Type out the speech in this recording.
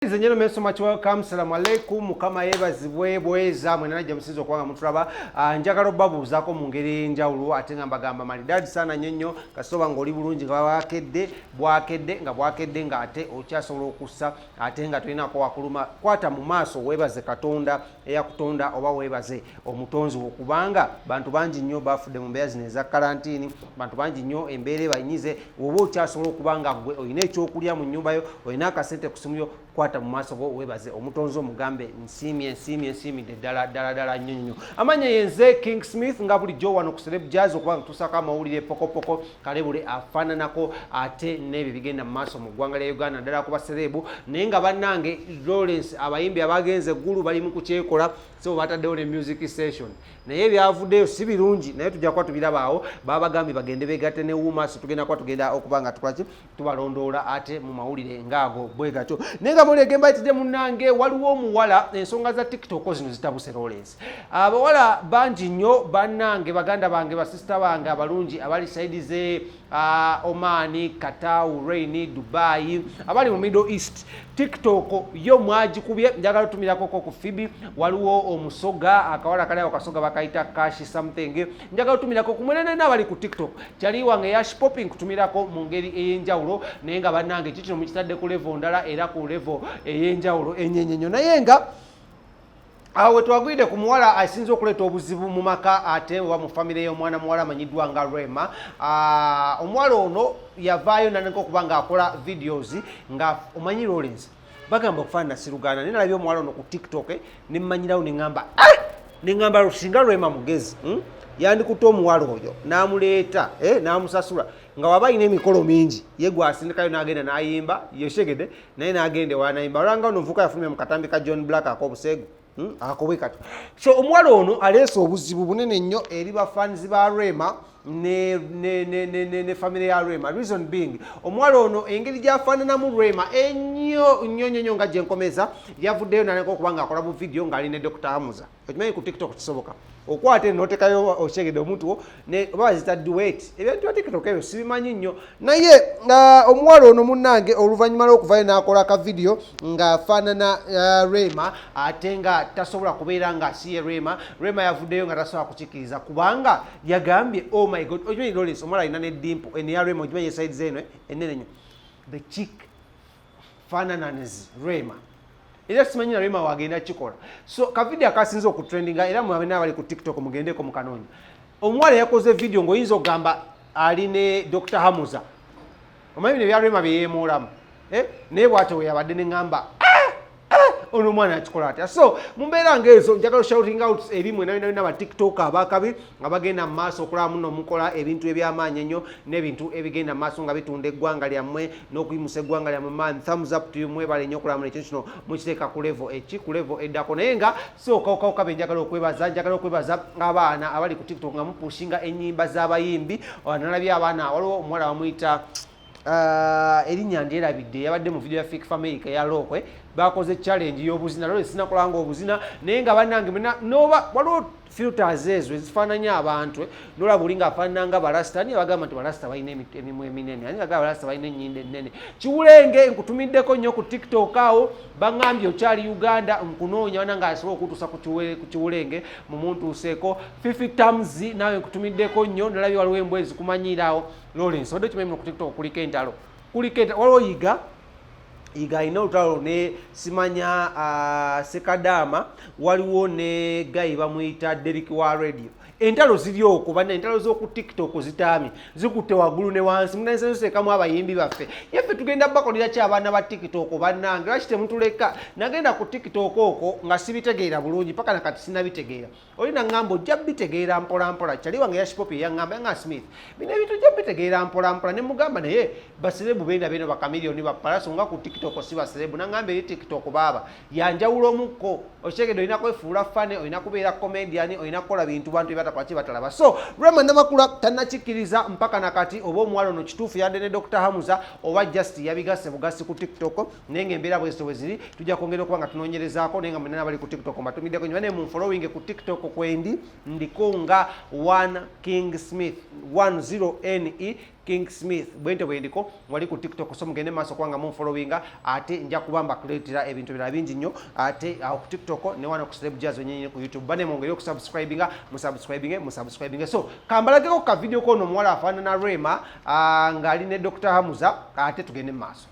Ladies and gentlemen, so much welcome. Assalamu alaikum. Mukama yebazibwe bweza mwenanaja musizo kwanga mutulaba. Njagala babuuzako mu ngeri enjawulo ate nga mbagamba malidadi sana nyonnyo kasoba ng'oli bulungi nga bwakedde nga ate okyasobola okussa ate nga tolinako wakuluma. Kwata mu maaso weebaze Katonda eyakutonda oba weebaze omutonzi wo kubanga bantu bangi nnyo bafudde mu mbeera zino eza karantiini, bantu bangi nnyo embeera ebayinyize. Woba okyasobola okubanga gwe olina ekyokulya mu nnyumba yo, olina akasente ku simu yo, kwata mu maaso go webaze omutonzi omugambe nsiimye ddala nnyo. Amanya yenze King Smith nga bulijjo wano ku Celeb Jazz okubanga tusaka amawulire pokopoko kalebule afaananako ate n'ebyo bigenda mu maaso mu ggwanga lya Uganda ddala ku baserebu naye nga bannange Lawrence abayimbi abagenze eggulu bali mu kukyekola so bataddewo ne music station naye byavuddeyo si birungi naye tujja kuba tubirabaawo babagambye bagende beegatte ne Wumas tugenda kuba tugenda okubanga tukolaki tubalondoola ate mu mawulire ngaago bwe gatyo naye nga muli egemba yitidde munnange waliwo omuwala ensonga za TikTok zino zitabuse Lawrence abawala bangi nnyo bannange baganda bange basisita bange abalungi abali saidi ze Omani, Katau, Raini, Dubai abali mu Middle East TikTok yo mwagikubye njagala tumirako ku Fibi waliwo omusoga akawala kali akasoga bakaita cash something njagala tumirako ku mwenene n'abali ku TikTok kyali wange yash popping kutumirako mu ngeri ey'enjawulo naye nga bannange kikino mukitadde ku level ndala era ku level ey'enjawulo enyenyenyo naye nga awe twagwide ku muwala asinze okuleeta obuzibu mu maka ate wa mu famire y'omwana muwala amanyiddwa nga Rema. Omuwala ono yavaayo naneko okuba ng'akola videos nga omanyi Lawrence bagamba okufaanana Siruganda naye nalabye omuwala ono ku TikTok ne mmanyirawo ne ŋŋamba singa Rema mugezi yandikutte omuwala oyo n'amuleeta n'amusasula nga waba alina emikolo mingi ye gwasindikayo n'agenda n'ayimba yeshegede naye n'agende wanayimba olanga ono omuvuka yafulumye mu katambi ka John Black ak'obuseegu akobwe kati so omuwala ono aleese obuzibu bunene nnyo eri bafanzi ba Rema ne family ya Rema. Reason being omuwala ono engeri gyafaananamu Rema ennyo nga gyenkomeza yavuddeyo naneko okubanga akola bu video ng'ali ne Dr. Hamza okimanyi ku TikTok kisoboka okwate n'otekayo okyegede omuntu wo ne oba bazita duet ebintu bya TikTok ebyo sibimanyi nnyo naye omuwala ono munnange oluvannyuma lw'okuvayo n'akola ka video ng'afaanana Rema ate nga tasobola kubeera nga asiye Rema yavuddeyo nga tasobola kukikkiriza kubanga yagambye oh my god okimanyi Lawrence omuwala alina ne dimpo eneya Rema okimanyi eside zeno ennene nnyo the chick faanananizi Rema era simanyi na Rema wagenda kikola so ka video akasinze okutrendinga era mu abena abali ku TikTok mugendeko mu kanoonya omuwala yakoze video ng'oyinza okugamba ali ne Dr. Hamza omanyi bino bya Rema byeyemuulamu naye bw'ate we yabadde ne ŋŋamba ono mwana akikola atya so mumbeera ng'ezo njagala shouting out eri mwenabina ba TikTok abakabi nga bagenda mu maaso okulaba muno mukola ebintu eby'amaanyi ennyo n'ebintu ebigenda mu maaso nga bitunda eggwanga lyammwe n'okuyimusa eggwanga lyammwe man thumbs up to you mwebale nnyo okulaba ekyo kino mukiteeka ku level ku level eddako naye nga sookawukabe njagala okwebaza abaana abali ku TikTok nga mupushinga ennyimba z'abayimbi nalabye abaana waliwo omuwala bamuyita erinnya ndyerabidde yabadde mu video ya Fake Family ya Lokwe bakoze challenge y'obuzina lole sinakolanga obuzina naye nga bannange noba waliwo filters ezo ezifaananya abantu nola buli ng'afaananga barasta niye bagamba nti barasta balina emimwa eminene ani bagamba barasta balina ennyindo ennene kiwulenge nkutumiddeko nnyo ku TikTok awo baŋŋambye okyali Uganda nkunoonya wana ng'asobola okutuusa ku kiwulenge mu muntuuseeko 50 times nawe nkutumiddeko nnyo nalabye waliwo embwa ezikumanyiiraawo Lawrence odde kimanyi ku TikTok kuliko entalo waliwo yiga alina olutalo ne simanya Sekadama waliwo ne gayi bamuyita Derek wa radio entalo ziri okwo banna entalo z'oku TikTok zitaami zikutte waggulu ne wansi munansensekamu abayimbi baffe yaffe tugenda bakolera ki abaana ba TikTok bannange lwaki temutuleka nagenda ku TikTok okwo nga sibitegeera bulungi paka nakati sinabitegeera olina ŋŋamba ojja bitegeera mpolampola kyali wange yashipopi yaŋŋamba Smith bino ebintu ojja bitegeera mpolampola ne mugamba naye baserebu benda beno bakamiliyoni bapalaso nga ku TikTok si baserebu naŋŋamba eri TikTok baaba yanjawulo omukko okyegede olina kwefuula fane olina kubeera comedian olina kukola bintu bantu kwaki batalaba so Rema Namakula tannakikkiriza mpaka nakati oba omuwala ono kituufu yadde ne Dr. Hamza oba just yabigase bugasi ku TikTok naye ng'embeera bwezito bwe ziri tujja kwongera okuba nga tunoonyerezaako naye nga mwenna bali ku TikTok mbatumiddeko nnyo ne mu following ku TikTok kwendi ndiko nga 1 King Smith 10NE King Smith bwente bwendiko wali ku TikTok so mugende maaso kwanga mu followinga ate nja kubamba kuleetera ebintu bira bingi nnyo ate ku TikTok ne wana ku Celeb Jazz nyenye ku YouTube bane mwongere ku subscribinga so kambalageko ka video kono Omuwala afaanana Rema ngali ne Dr. Hamza ate tugende maaso.